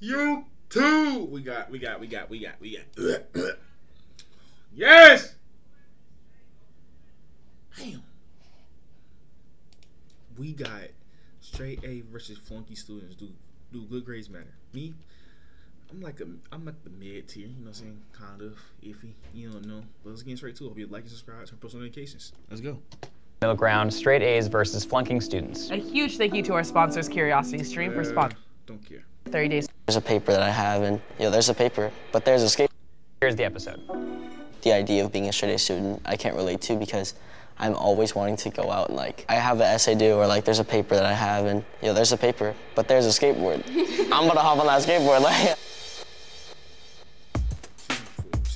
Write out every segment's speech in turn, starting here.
You too. We got. Yes. Damn. We got StraightA versus Flunky Students. Do good grades matter? Me, I'm at the mid tier. You know what I'm saying? Kind of iffy. You don't know. But let's get straight to it. Hope you like and subscribe. Turn post notifications. Let's go. Middle ground, straight A's versus flunking students. A huge thank you to our sponsors, Curiosity Stream, for sponsoring. Don't care. 30 days. There's a paper that I have, and there's a paper, but there's a skate. Here's the episode. The idea of being a straight A student, I can't relate to because I'm always wanting to go out and I have an essay due, or there's a paper that I have, and there's a paper, but there's a skateboard. I'm gonna hop on that skateboard.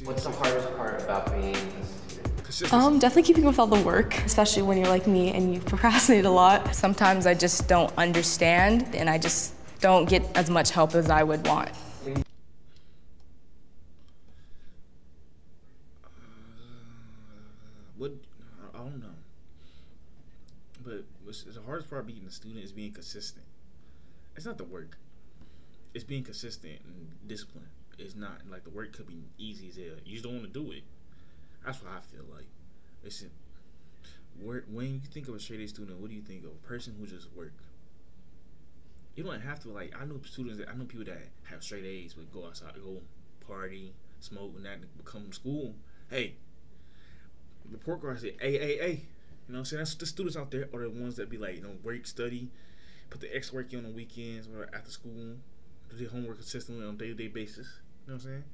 What's the hardest part about being a student? Definitely keeping with all the work, especially when you're like me and you procrastinate a lot. Sometimes I just don't understand, and I just don't get as much help as I would want. I don't know. But the hardest part of being a student is being consistent. It's not the work. It's being consistent and disciplined. It's not like the work could be easy as hell. You just don't want to do it. That's what I feel like. Listen, when you think of a straight A student, what do you think of? A person who just work. You don't have to I know people that have straight A's but go outside, go party, smoke, and that come to school. Hey, report card say A. You know what I'm saying? That's the students out there are the ones that be work, study, put the extra work in on the weekends or after school, do their homework consistently on a day-to-day basis. You know what I'm saying?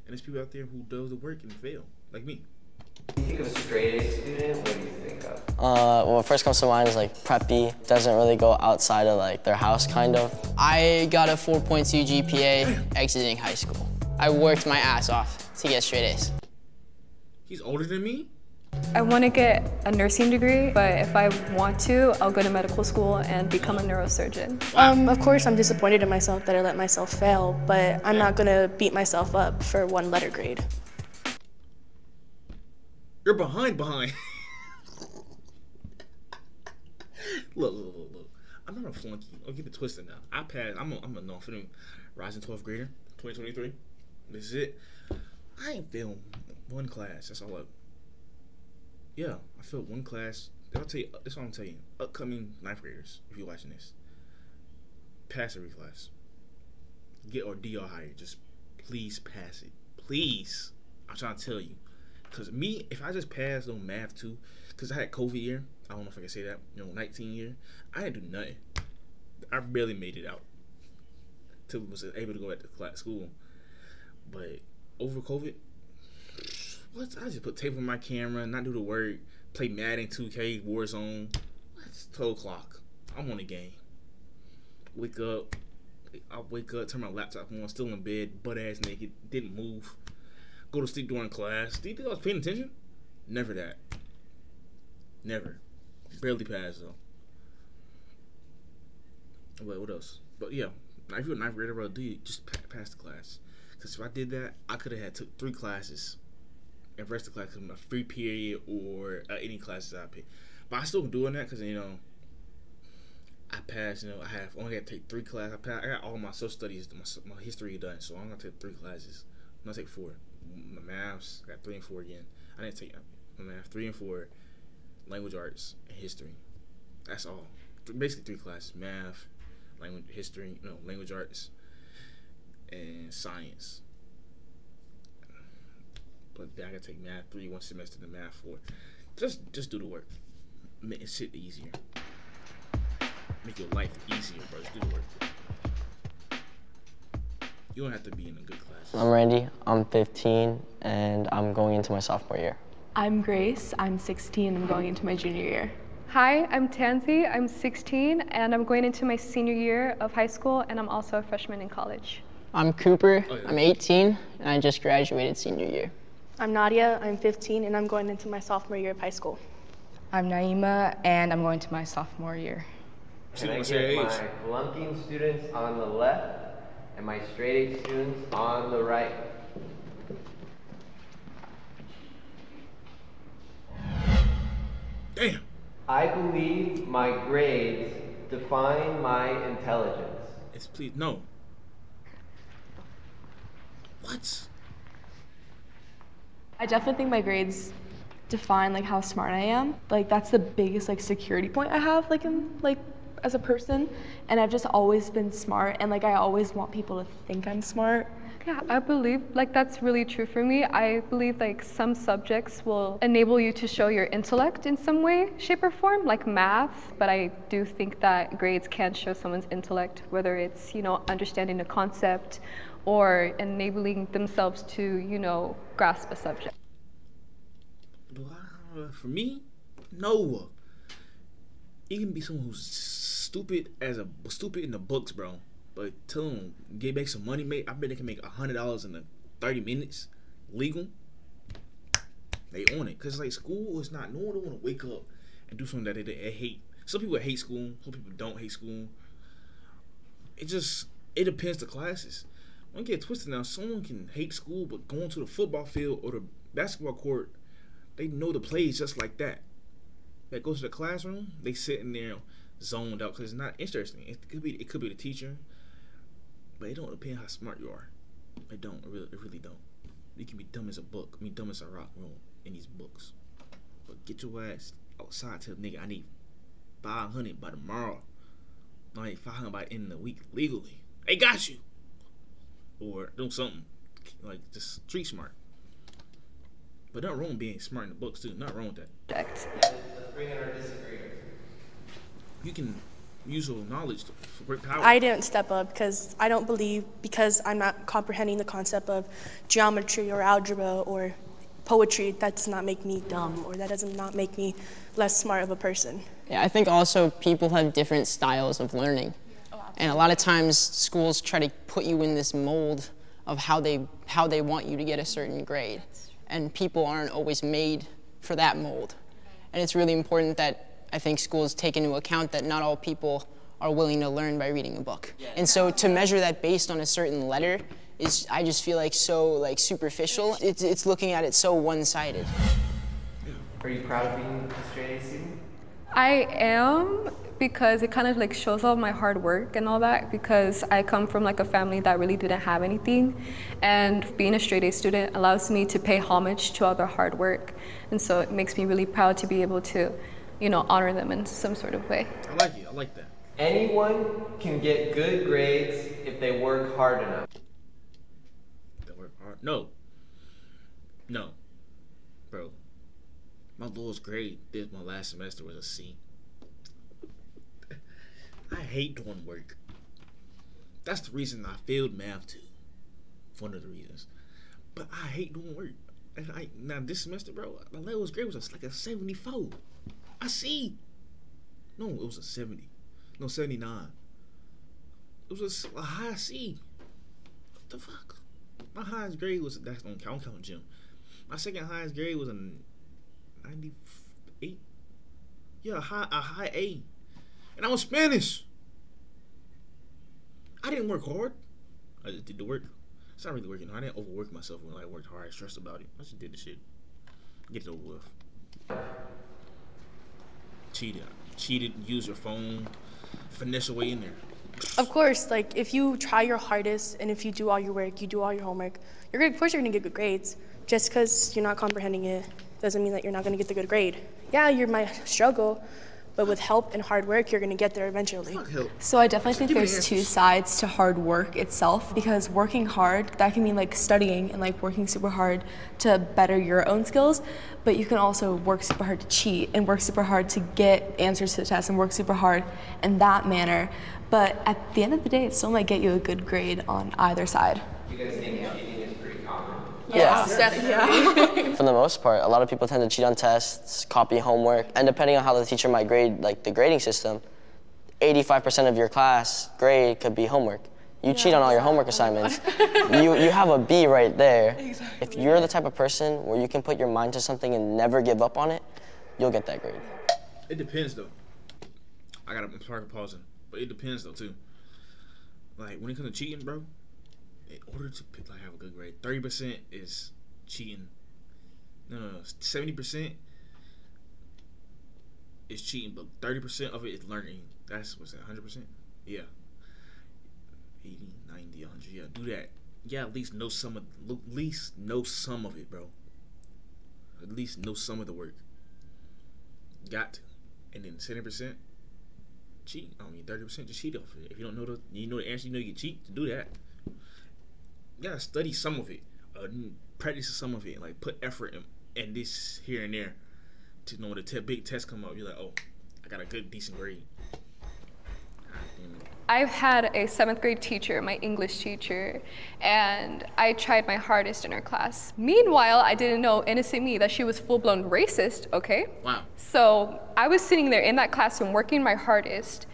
And there's people out there who does the work and fail, like me. When you think of a straight A student, what do you think of? What first comes to mind is preppy, doesn't really go outside of their house, kind of. I got a 4.2 GPA exiting high school. I worked my ass off to get straight A's. He's older than me? I want to get a nursing degree, but if I want to, I'll go to medical school and become a neurosurgeon. Of course, I'm disappointed in myself that I let myself fail, but I'm not going to beat myself up for one letter grade. You're behind. Look. I'm not a flunky. I'll get it twisted now. I passed. I'm a non-fitting rising 12th grader, 2023. This is it. I ain't failed one class. That's all up. Yeah, I failed one class. I'll tell you. That's what I'm telling you. Upcoming 9th graders, if you're watching this, pass every class. Get or D or higher. Just please pass it. Please. I'm trying to tell you. Because me, if I just passed on math too, because I had COVID year, I don't know if I can say that, 19 year, I didn't do nothing. I barely made it out till I was able to go back to school. But over COVID, what? I just put tape on my camera, not do the work, play Madden 2K, Warzone. It's 12 o'clock. I'm on the game. Wake up, turn my laptop on, still in bed, butt ass naked, didn't move. Go to sleep during class. Do you think I was paying attention? Never that. Never. Barely passed though. Wait, what else? But yeah, if you're a 9th grader, bro, just pass the class. Because if I did that, I could have had took 3 classes. And the rest of the class was a free period or any classes I picked. But I still doing that because, I passed, I have only got to take 3 classes. I got all my social studies, my history done. So I'm going to take 3 classes. I'm going to take 4. My maths, I got 3 and 4 again. I didn't take my math, 3 and 4, language arts, and history. That's all. Basically 3 classes: math, language, history, language arts, and science. But then I gotta take math 3 one semester, and math 4. Just do the work. Make shit easier. Make your life easier, bro. Just do the work. You don't have to be in a good class. I'm Randy, I'm 15, and I'm going into my sophomore year. I'm Grace, I'm 16, I'm going into my junior year. Hi, I'm Tansy, I'm 16, and I'm going into my senior year of high school, and I'm also a freshman in college. I'm Cooper, I'm 18, and I just graduated senior year. I'm Nadia, I'm 15, and I'm going into my sophomore year of high school. I'm Naima, and I'm going to my sophomore year. Can I get my flunking students on the left and my straight A students on the right? Damn. I believe my grades define my intelligence. It's please no. What? I definitely think my grades define like how smart I am. Like that's the biggest like security point I have like in like as a person, and I've just always been smart, and like I always want people to think I'm smart. Yeah, I believe like that's really true for me. I believe like some subjects will enable you to show your intellect in some way, shape or form, like math, but I do think that grades can show someone's intellect, whether it's, you know, understanding a concept or enabling themselves to, you know, grasp a subject. For me, no. You can be someone who's stupid in the books, bro. But tell them make some money, mate. I bet they can make $100 in 30 minutes, legal. They own it, cause like school is not. No one want to wake up and do something that they hate. Some people hate school. Some people don't hate school. It depends the classes. Don't get twisted now. Someone can hate school, but going to the football field or the basketball court, they know the plays just like that. That goes to the classroom, they sitting there zoned out because it's not interesting. It could be the teacher, but it don't depend how smart you are. It really don't. You can be dumb as a book. I mean, dumb as a rock in these books. But get your ass outside. Tell nigga I need 500 by tomorrow. No, I need 500 by the end of the week legally. They got you. Or do something like just street smart. But not wrong being smart in the books too. Not wrong with that. Let's bring in our disagreements. You can use your knowledge for great power. I didn't step up because I don't believe, because I'm not comprehending the concept of geometry or algebra or poetry, that does not make me dumb, or that does not make me less smart of a person. Yeah, I think also people have different styles of learning. And a lot of times schools try to put you in this mold of how they want you to get a certain grade. And people aren't always made for that mold. And it's really important that I think schools take into account that not all people are willing to learn by reading a book. And so to measure that based on a certain letter is, I just feel like, so like superficial. It's looking at it so one-sided. Are you proud of being a straight A student? I am, because it kind of like shows all my hard work and all that, because I come from like a family that really didn't have anything, and being a straight A student allows me to pay homage to all their hard work, and so it makes me really proud to be able to, you know, honor them in some sort of way. I like it. I like that. Anyone can get good grades if they work hard enough. They work hard? No, bro. My lowest grade my last semester was a C. I hate doing work. That's the reason I failed math too. One of the reasons. But I hate doing work. And now this semester, bro, my lowest grade was like a 74. A C. No, it was a 70. No, 79. It was a high C. What the fuck? My highest grade was, that's on count gym. My second highest grade was a 98. Yeah, a high A. And I was Spanish. I didn't work hard. I just did the work. It's not really working. I didn't overwork myself when I worked hard. I stressed about it. I just did the shit. Get it over with. Cheated, use your phone, finesse your way in there. Of course, like if you try your hardest and if you do all your work, you do all your homework, of course you're gonna get good grades. Just because you're not comprehending it doesn't mean that you're not gonna get the good grade. Yeah, you might struggle, but with help and hard work, you're gonna get there eventually. So I definitely think there's two sides to hard work itself, because working hard, that can mean like studying and like working super hard to better your own skills, but you can also work super hard to cheat and work super hard to get answers to the test and work super hard in that manner. But at the end of the day, it still might get you a good grade on either side. You guys think cheating is pretty common? Yeah. Yeah. For the most part, a lot of people tend to cheat on tests, copy homework, and depending on how the teacher might grade, like the grading system, 85% of your class grade could be homework. You cheat on all your homework assignments, you have a B right there. Exactly. If you're the type of person where you can put your mind to something and never give up on it, you'll get that grade. It depends though. I'm sorry for pausing, but it depends though too. Like when it comes to cheating, bro, in order to have a good grade, 30% is cheating. No, 70% is cheating, but 30% of it is learning. What's that, 100%? Yeah. 80, 90, 100, yeah, do that. Yeah, at least know some of it, bro. At least know some of the work. Got to. And then 70% cheat. 30% just cheat off it. If you don't know the answer, you cheat to do that. You gotta study some of it, practice some of it, like put effort in this here and there to know when the big test come up. You're like, oh, I got a good decent grade. I've had a 7th grade teacher, my English teacher, and I tried my hardest in her class. Meanwhile, I didn't know, innocent me, that she was full-blown racist, okay? Wow. So I was sitting there in that classroom working my hardest,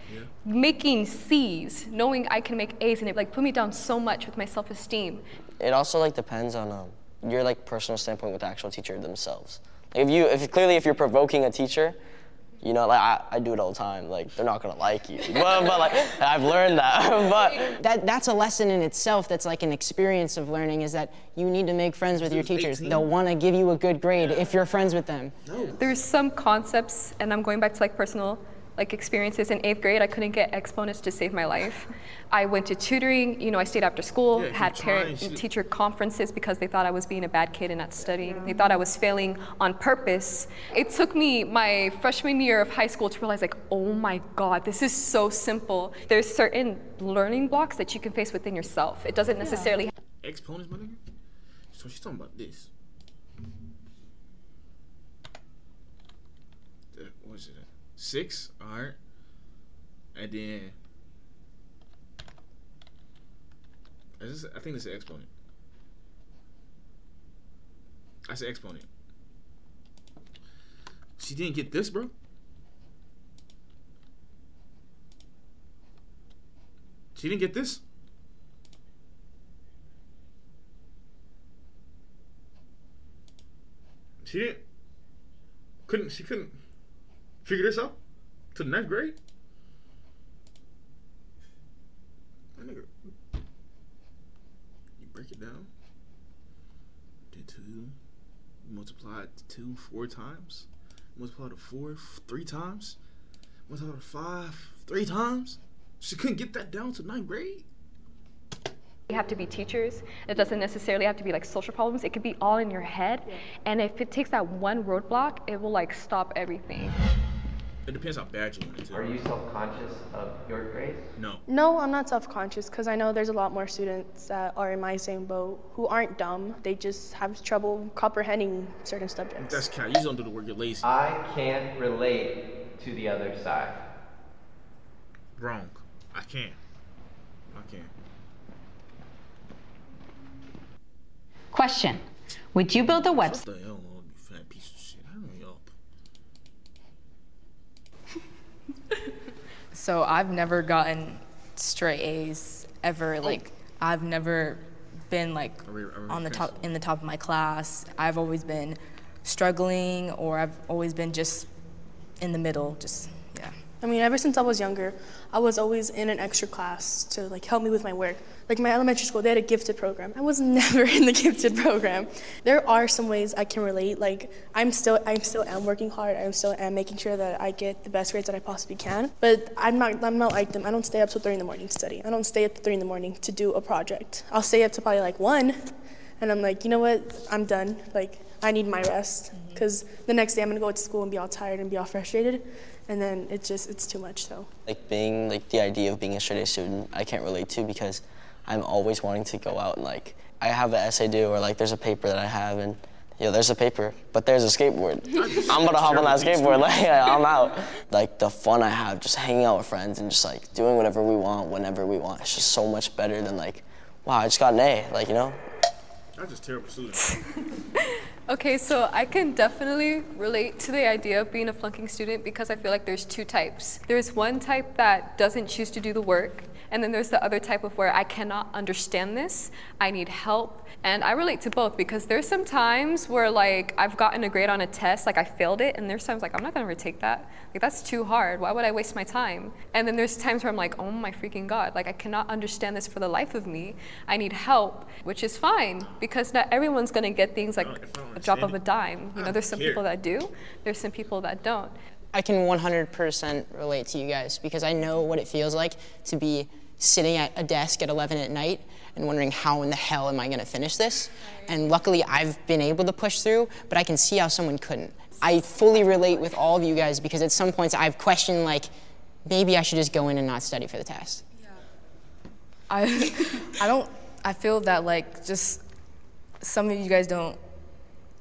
making C's, knowing I can make A's, and it like put me down so much with my self-esteem. It also like depends on your like personal standpoint with the actual teacher themselves. Like if you're provoking a teacher, you know, like I do it all the time. Like they're not gonna like you, but like I've learned that. But that's a lesson in itself. That's like an experience of learning. Is that you need to make friends with your teachers. 18. They'll want to give you a good grade if you're friends with them. No. There's some concepts, and I'm going back to like personal experiences. In 8th grade, I couldn't get exponents to save my life. I went to tutoring, you know, I stayed after school, had parent and teacher conferences because they thought I was being a bad kid and not studying. They thought I was failing on purpose. It took me my freshman year of high school to realize like, oh my God, this is so simple. There's certain learning blocks that you can face within yourself. It doesn't necessarily exponents, my nigga? So she's talking about this. What is it? 6, all right, and then I think it's an exponent. I said exponent. She didn't get this, bro. She didn't get this. She couldn't figure this out to the 9th grade. My nigga, you break it down. Did 2, multiply 2 4 times, multiply to 4 3 times, multiply to 5 3 times. She couldn't get that down to 9th grade. You have to be teachers. It doesn't necessarily have to be like social problems. It could be all in your head. And if it takes that one roadblock, it will like stop everything. It depends how bad you want it to. Are you self-conscious of your grades? No. No, I'm not self-conscious because I know there's a lot more students that are in my same boat who aren't dumb. They just have trouble comprehending certain subjects. That's kind. You just don't do the work. You're lazy. I can't relate to the other side. Wrong. I can't. Question: would you build a website? What the hell, you fat piece of shit? I don't know y'all. So I've never gotten straight A's ever. Like I've never been like on the top in the top of my class. I've always been struggling, or I've always been just in the middle. Just yeah. I mean, ever since I was younger, I was always in an extra class to like help me with my work. Like my elementary school, they had a gifted program. I was never in the gifted program. There are some ways I can relate. Like I still am working hard. I still am making sure that I get the best grades that I possibly can. But I'm not like them. I don't stay up till 3 in the morning to study. I don't stay up till 3 in the morning to do a project. I'll stay up till probably like 1, and I'm like, you know what? I'm done. Like I need my rest because the next day I'm gonna go to school and be all tired and be all frustrated. And then it's too much, so. Like the idea of being a straight A student, I can't relate to because I'm always wanting to go out and like, I have an essay due or like there's a paper that I have and there's a paper, but there's a skateboard. I'm gonna hop on that skateboard, like I'm out. Like the fun I have just hanging out with friends and just like doing whatever we want, whenever we want. It's just so much better than like, wow, I just got an A, like, you know? I'm just terrible student. Okay, so I can definitely relate to the idea of being a flunking student because I feel like there's 2 types. There's one type that doesn't choose to do the work, and then there's the other type of where I cannot understand this, I need help. And I relate to both because there's some times where like I've gotten a grade on a test, like I failed it, and there's times like I'm not gonna retake that. Like that's too hard, why would I waste my time? And then there's times where I'm like, oh my freaking God, like I cannot understand this for the life of me. I need help, which is fine because not everyone's gonna get things like a drop of a dime. You know, there's some people that do, there's some people that don't. I can 100% relate to you guys because I know what it feels like to be sitting at a desk at 11 at night and wondering how in the hell am I gonna finish this? And luckily I've been able to push through, but I can see how someone couldn't. I fully relate with all of you guys because at some points I've questioned like, maybe I should just go in and not study for the test. I feel that like just some of you guys don't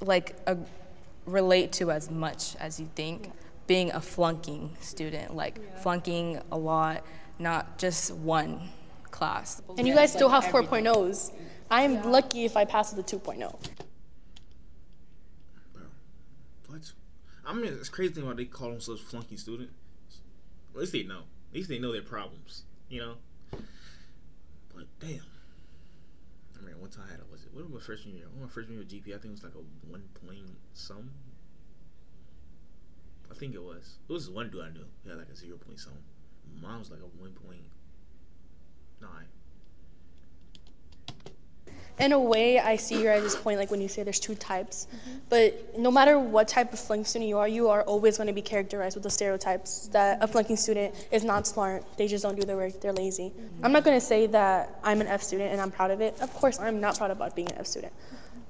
like relate to as much as you think. Being a flunking student, like flunking a lot, not just one class. And you guys still have 4.0s. I'm lucky if I pass with a 2.0. What? I mean, it's crazy thing why they call themselves flunking students. At least they know. At least they know their problems, you know? But damn. I mean, one time I had what was my freshman year? My freshman year GPA, I think it was like a 1 point some. I think it was. It was one dude I knew. He had like a 0 point some. Mine was like a 1.9. In a way, I see your guys' point, like when you say there's two types. But no matter what type of flunking student you are always going to be characterized with the stereotypes that a flunking student is not smart, they just don't do their work, they're lazy. I'm not going to say that I'm an F student and I'm proud of it. Of course, I'm not proud about being an F student.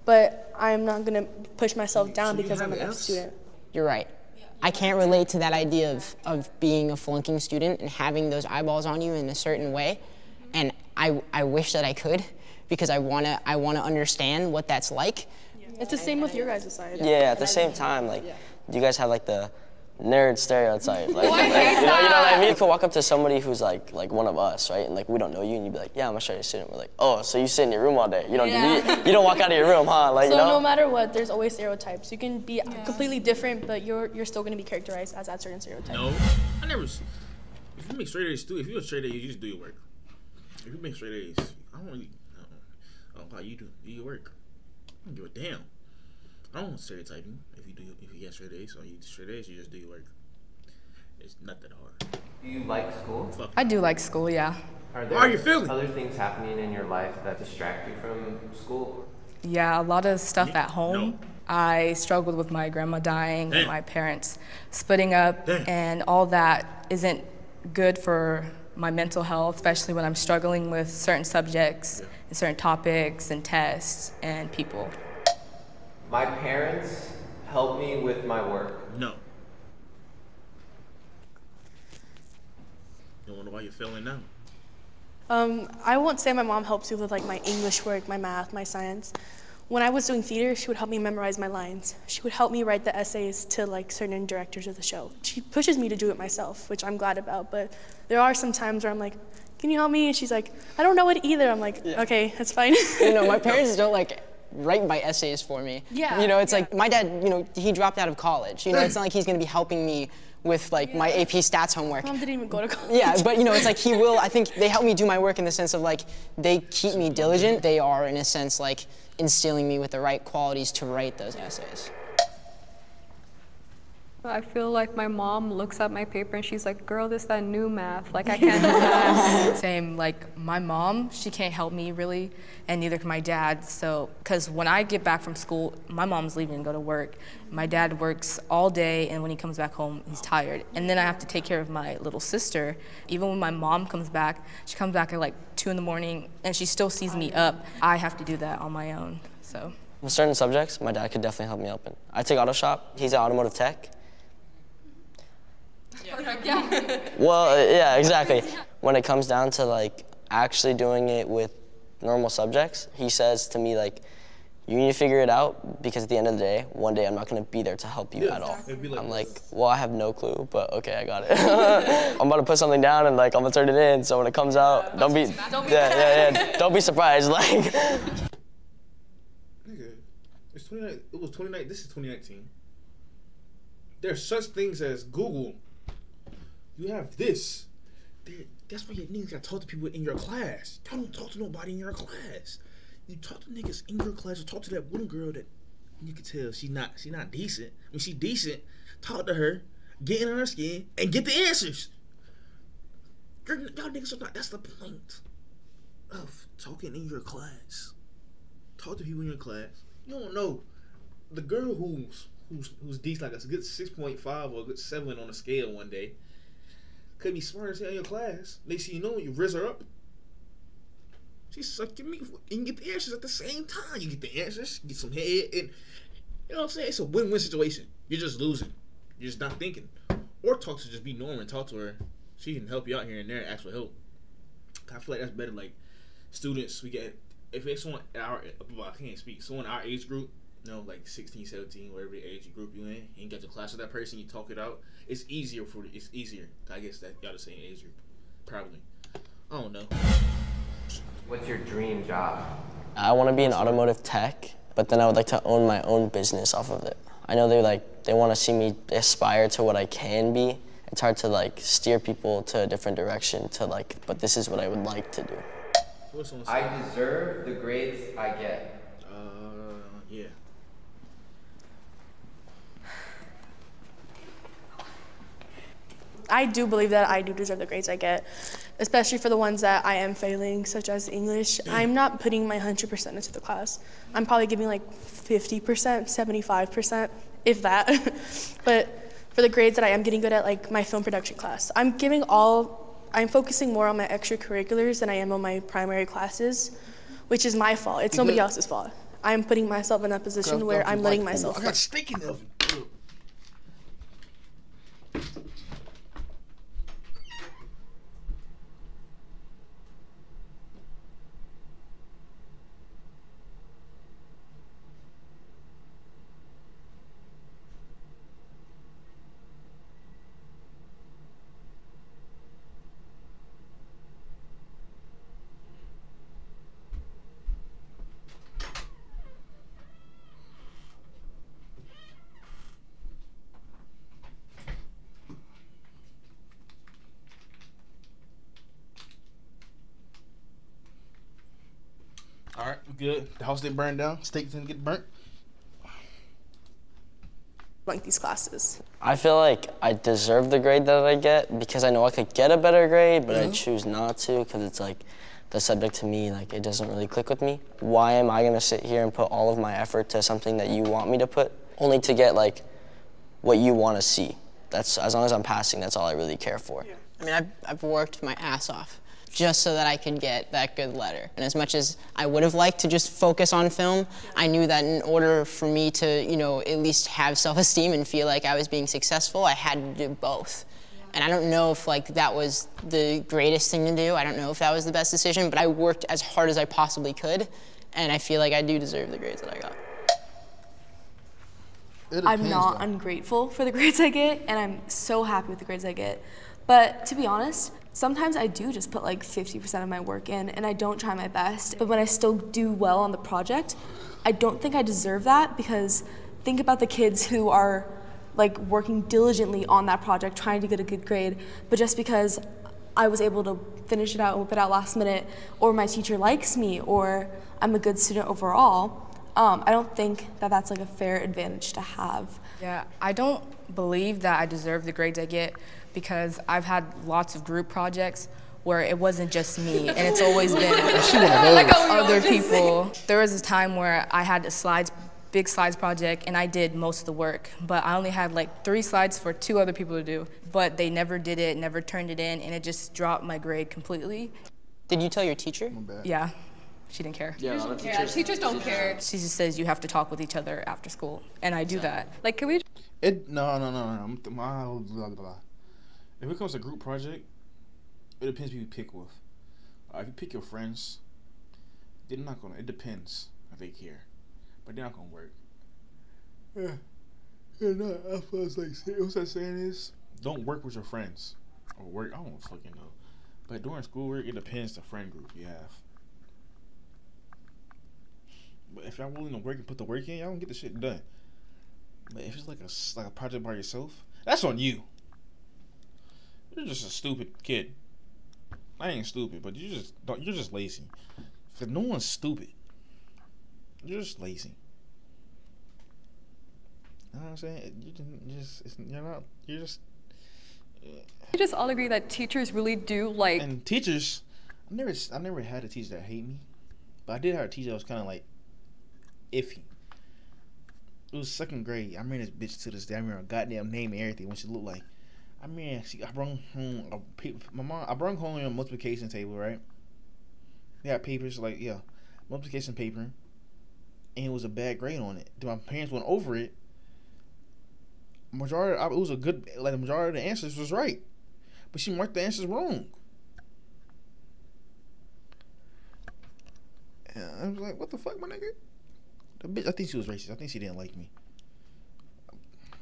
But I'm not going to push myself down because I'm an F student. You're right. I can't relate to that idea of being a flunking student and having those eyeballs on you in a certain way. And I wish that I could, because I wanna understand what that's like. It's the same with your guys' side. Yeah, at the same time, like, you guys have like the nerd stereotype. Like, you know what I mean? You could walk up to somebody who's like one of us, right? And like we don't know you, and you'd be like, yeah, I'm a StraightA student. We're like, oh, so you sit in your room all day? You don't you don't walk out of your room, huh? Like, so you know? No matter what, there's always stereotypes. You can be completely different, but you're still gonna be characterized as that certain stereotype. No, I never. If you make straight A's, if you're a straight A, you just do your work. If you make straight A's, I don't really. I don't know how you do your work. I don't give a damn. I don't want stereotyping. If you get straight A's or you do straight A's, you just do your work. It's not that hard. Do you like school? I do like school, yeah. Are there other things happening in your life that distract you from school? Yeah, a lot of stuff at home. No. I struggled with my grandma dying, and my parents splitting up, and all that isn't good for my mental health, especially when I'm struggling with certain subjects and certain topics and tests and people. My parents help me with my work. No. You wonder why you're failing now? I won't say my mom helps you with like my English work, my math, my science. When I was doing theater, she would help me memorize my lines. She would help me write the essays to like certain directors of the show. She pushes me to do it myself, which I'm glad about, but there are some times where I'm like, can you help me? And she's like, I don't know it either. I'm like, okay, that's fine. You know, my parents don't like write my essays for me. Yeah. You know, it's like my dad, you know, he dropped out of college. You know, it's not like he's gonna be helping me with like my AP stats homework. Mom didn't even go to college. Yeah, but you know, it's like he will, I think they help me do my work in the sense of like, they keep me diligent. They are in a sense like instilling me with the right qualities to write those essays. I feel like my mom looks at my paper and she's like, girl, this that new math. Like, I can't do that. Same, like my mom, she can't help me really, and neither can my dad. So, because when I get back from school, my mom's leaving to go to work. My dad works all day, and when he comes back home, he's tired. And then I have to take care of my little sister. Even when my mom comes back, she comes back at like 2 in the morning, and she still sees me up. I have to do that on my own, so. With certain subjects, my dad could definitely help me out in. I take auto shop, he's an automotive tech. Well, yeah, exactly. When it comes down to like actually doing it with normal subjects, he says to me like, you need to figure it out because at the end of the day, one day I'm not gonna be there to help you at all. I'm like, well, I have no clue, but okay, I got it. I'm about to put something down and like I'm gonna turn it in, so when it comes out, don't be don't be surprised. Like, nigga, it's 29. It was 29. This is 2019. There's such things as Google. You have this. That's why your niggas gotta talk to people in your class. Y'all don't talk to nobody in your class. You talk to niggas in your class, or talk to that one girl that you can tell she not decent. When she decent, talk to her, get in her skin, and get the answers. Y'all niggas are not. That's the point of talking in your class. Talk to people in your class. You don't know the girl who's decent, like a good 6.5 or a good 7 on a scale one day. Could be smart as hell in your class. Next thing you know, you raise her up, She sucking me, and you get the answers at the same time. You get the answers, get some head, and you know what I'm saying? It's a win-win situation. You're just losing. You're just not thinking. Or talk to just be normal and talk to her. She can help you out here and there and ask for help. I feel like that's better. Like students, we get if it's someone our well, I can't speak. Someone our age group, you know, like 16, 17, whatever the age group you in, and you get to class with that person, you talk it out. It's easier. I guess that y'all the same age group, probably. I don't know. What's your dream job? I want to be an automotive tech, but then I would like to own my own business off of it. I know they want to see me aspire to what I can be. It's hard to like steer people to a different direction to like, but this is what I would like to do. I deserve the grades I get. Yeah. I do believe that I do deserve the grades I get, especially for the ones that I am failing, such as English. I'm not putting my 100% into the class. I'm probably giving like 50%, 75%, if that. But for the grades that I am getting good at, like my film production class, I'm focusing more on my extracurriculars than I am on my primary classes, which is my fault. It's nobody else's fault. I'm putting myself in that position where I'm letting myself. I got steak in the oven. All right, we good. The house didn't burn down. Steak didn't get burnt. Bunk these classes. I feel like I deserve the grade that I get because I know I could get a better grade, but I choose not to because it's like the subject to me, like it doesn't really click with me. Why am I gonna sit here and put all of my effort to something that you want me to put only to get like what you want to see? That's as long as I'm passing, that's all I really care for. Yeah. I mean, I've worked my ass off just so that I could get that good letter. And as much as I would have liked to just focus on film, I knew that in order for me to, you know, at least have self-esteem and feel like I was being successful, I had to do both. And I don't know if like that was the greatest thing to do. I don't know if that was the best decision, but I worked as hard as I possibly could, and I feel like I do deserve the grades that I got. I'm not ungrateful for the grades I get, and I'm so happy with the grades I get. But to be honest, sometimes I do just put like 50% of my work in and I don't try my best. But when I still do well on the project, I don't think I deserve that because think about the kids who are like working diligently on that project, trying to get a good grade, but just because I was able to finish it out and whip it out last minute, or my teacher likes me, or I'm a good student overall, I don't think that that's like a fair advantage to have. Yeah, I don't believe that I deserve the grades I get because I've had lots of group projects where it wasn't just me, and it's always been other people. There was a time where I had a big slides project, and I did most of the work, but I only had like 3 slides for 2 other people to do, but they never did it, never turned it in, and it just dropped my grade completely. Did you tell your teacher? Yeah. She didn't care. Yeah, teachers don't care. She just says you have to talk with each other after school, and I do that. Like, can we? No. If it comes to group project, it depends who you pick with. If you pick your friends, they're not gonna. It depends if they care, but they're not gonna work. Yeah, I feel like what's that saying is? Don't work with your friends or work. I don't fucking know. But during schoolwork, it depends the friend group you have. But if y'all willing to work and put the work in, y'all don't get the shit done. But if it's like a project by yourself, that's on you. You're just a stupid kid. I ain't stupid, but you're just lazy. Cause no one's stupid. You're just lazy. You know what I'm saying? You're just. We just all agree that teachers really do like. And teachers, I never had a teacher that hate me, but I did have a teacher that was kind of like iffy. It was 2nd grade. I remember this bitch to this day. I remember her goddamn name and everything. What she looked like. I mean, I brought home a multiplication table, right? They had papers like multiplication paper, and it was a bad grade on it. Then my parents went over it. It was a good, like the majority of the answers was right, but she marked the answers wrong. And I was like, what the fuck, my nigga? The bitch, I think she was racist. I think she didn't like me.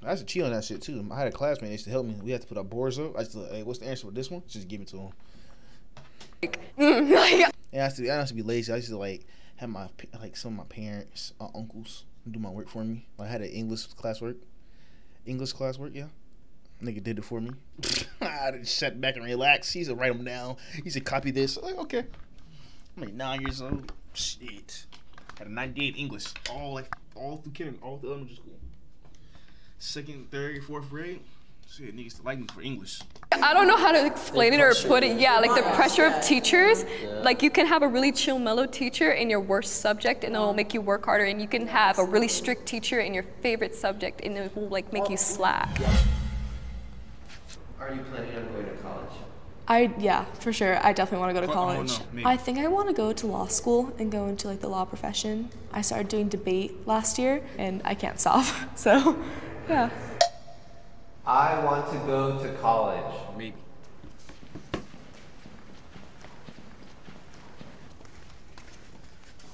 I used to cheat on that shit too. I had a classmate that used to help me. We had to put our boards up. I used to, hey, what's the answer for this one? Just give it to him. And I used to be lazy. I used to like have some of my parents, uncles do my work for me. I had an English classwork, yeah. Nigga did it for me. I just sat back and relax. He used to write them down. He used to copy this. I'm like, okay. I'm like 9 years old. Shit. Had a 98 English. All through kindergarten, all through elementary school. Second, third, fourth grade. Shit, niggas like me for English. I don't know how to explain it or put it. Yeah, like the pressure of teachers. Like you can have a really chill, mellow teacher in your worst subject and it will make you work harder. And you can have a really strict teacher in your favorite subject and it will like make you slack. Are you planning on going to college? Yeah, for sure. I definitely want to go to college. I think I want to go to law school and go into like the law profession. I started doing debate last year and I can't stop. So, yeah. I want to go to college. Maybe.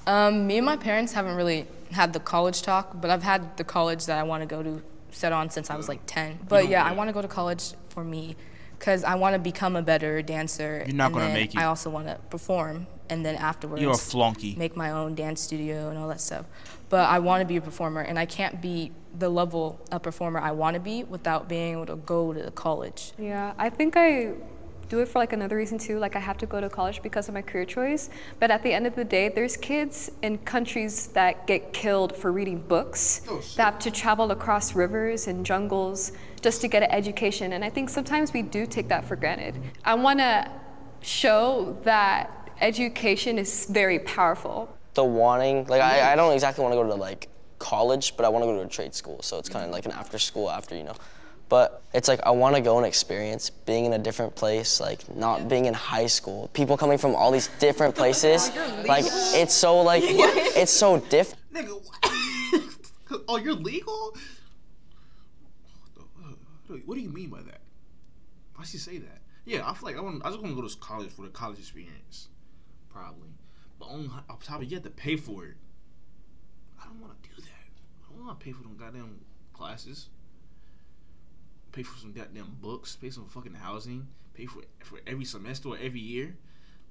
Me and my parents haven't really had the college talk, but I've had the college that I want to go to set on since I was like 10. But yeah, I want to go to college for me because I want to become a better dancer. You're not going to make it. I also want to perform and then afterwards you're a flunky. Make my own dance studio and all that stuff. But I want to be a performer and I can't be the level of performer I want to be without being able to go to college. Yeah, I think I do it for like another reason too. Like I have to go to college because of my career choice. But at the end of the day, there's kids in countries that get killed for reading books, that have to travel across rivers and jungles just to get an education. And I think sometimes we do take that for granted. I want to show that education is very powerful. The wanting, like I don't exactly want to go to like college, but I want to go to a trade school. So it's kind of like an after school you know. But it's like I want to go and experience being in a different place, like not being in high school. People coming from all these different places, like it's so like it's so different. Nigga, oh, you're legal? What do you mean by that? Why should you say that? Yeah, I feel like I just want to go to college for the college experience, probably. But on top of it, you have to pay for it. I don't want to do that. I don't want to pay for them goddamn classes. Pay for some goddamn books, pay some fucking housing, pay for every semester or every year.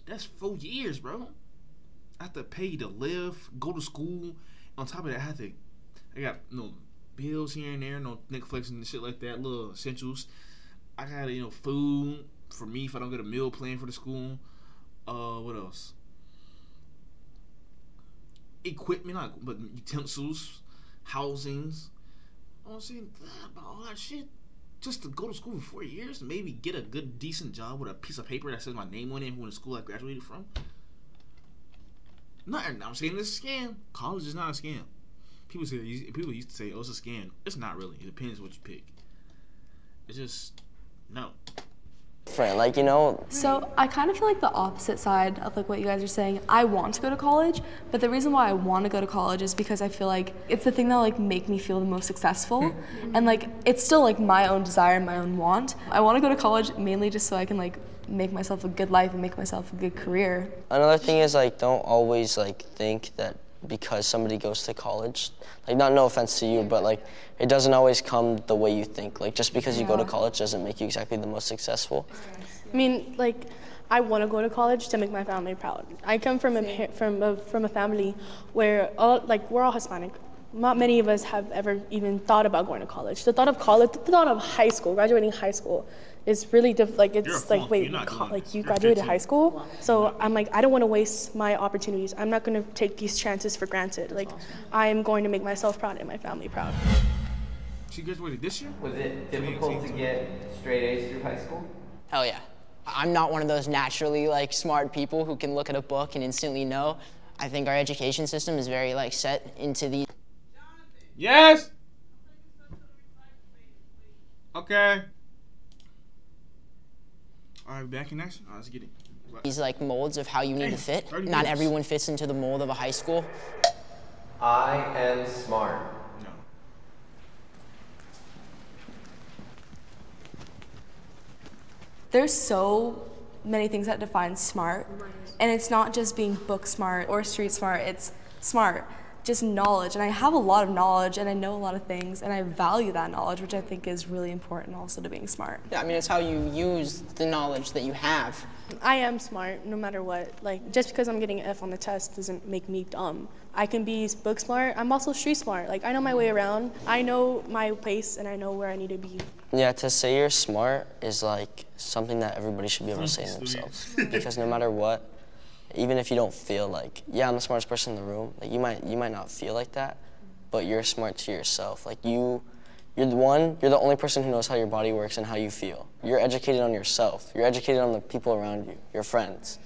That's 4 years, bro. I have to pay to live, go to school. On top of that, I got bills here and there, no Netflix and shit like that, little essentials. I got food for me if I don't get a meal plan for the school. What else? Equipment, but utensils, housings. I'm saying about all that shit. Just to go to school for 4 years and maybe get a good, decent job with a piece of paper that says my name on it from the school I graduated from. I'm saying it's a scam. College is not a scam. People used to say, oh, it's a scam. It's not really. It depends what you pick. It's just, no. Like, So I kind of feel like the opposite side of like what you guys are saying. I want to go to college, but the reason why I want to go to college is because I feel like it's the thing that like make me feel the most successful. And like it's still like my own desire, my own want. I want to go to college mainly just so I can like make myself a good life and make myself a good career. Another thing is like don't always like think that because somebody goes to college, like no offense to you, but like it doesn't always come the way you think. Like just because you go to college doesn't make you exactly the most successful. I mean, like, I want to go to college to make my family proud. I come from a family where we're all Hispanic. Not many of us have ever even thought about going to college. The thought of college, the thought of high school, graduating high school, is really it's like wait, you graduated high school? So I'm like, I don't want to waste my opportunities. I'm not going to take these chances for granted. Like, I am going to make myself proud and my family proud. She graduated this year? Was it difficult to get straight A's through high school? Hell yeah. I'm not one of those naturally like smart people who can look at a book and instantly know. I think our education system is very like set into these. Yes. Okay. All right, back in action. All right, let's get it. These like molds of how you need to fit. Not everyone fits into the mold of a high school. I am smart. No. There's so many things that define smart, and it's not just being book smart or street smart, it's smart, just knowledge. And I have a lot of knowledge and I know a lot of things and I value that knowledge, which I think is really important also to being smart. Yeah, I mean, it's how you use the knowledge that you have. I am smart no matter what. Like, just because I'm getting an F on the test doesn't make me dumb. I can be book smart. I'm also street smart. Like, I know my way around. I know my place and I know where I need to be. Yeah, to say you're smart is like something that everybody should be able to say to themselves. Because no matter what, even if you don't feel like, yeah, I'm the smartest person in the room, like you might not feel like that, but you're smart to yourself. Like you're the only person who knows how your body works and how you feel. You're educated on yourself. You're educated on the people around you, your friends,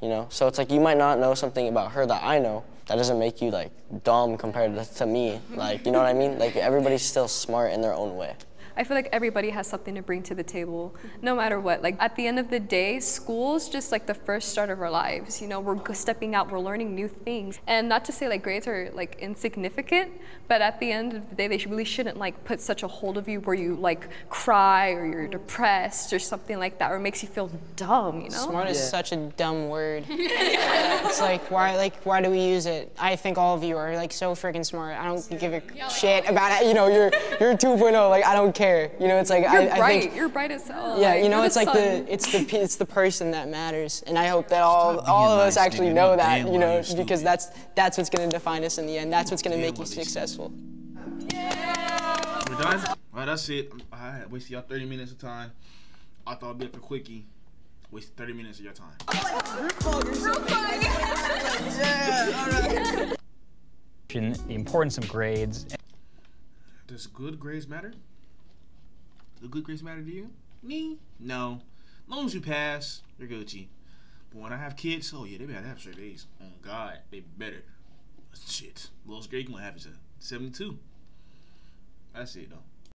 you know? So it's like you might not know something about her that I know. That doesn't make you like dumb compared to me. Like, you know what I mean? Like everybody's still smart in their own way. I feel like everybody has something to bring to the table, no matter what. Like at the end of the day, school's just like the first start of our lives. You know, we're stepping out, we're learning new things. And not to say like grades are like insignificant, but at the end of the day, they really shouldn't like put such a hold of you where you like cry or you're depressed or something like that, or it makes you feel dumb, you know? Smart is such a dumb word. It's like why do we use it? I think all of you are like so freaking smart. I don't give a shit about it. You know, you're 2.0, like I don't care. You know, it's like I think, you're bright as hell. Yeah, like, you know, it's like it's the person that matters, and I hope that all of us actually know that. You know, because that's what's going to define us in the end. That's what's going to make you successful. Yeah. We're done. All right, that's it. I wasted y'all 30 minutes of time. I thought it'd be like a quickie. Wasted 30 minutes of your time. The importance of grades. Does good grades matter? Do good grades matter to you? Me? No. As long as you pass, you're Gucci. But when I have kids, oh yeah, they better have straight A's. Oh God, they better. Shit. Lowest grade you gonna have is a 72. That's it though.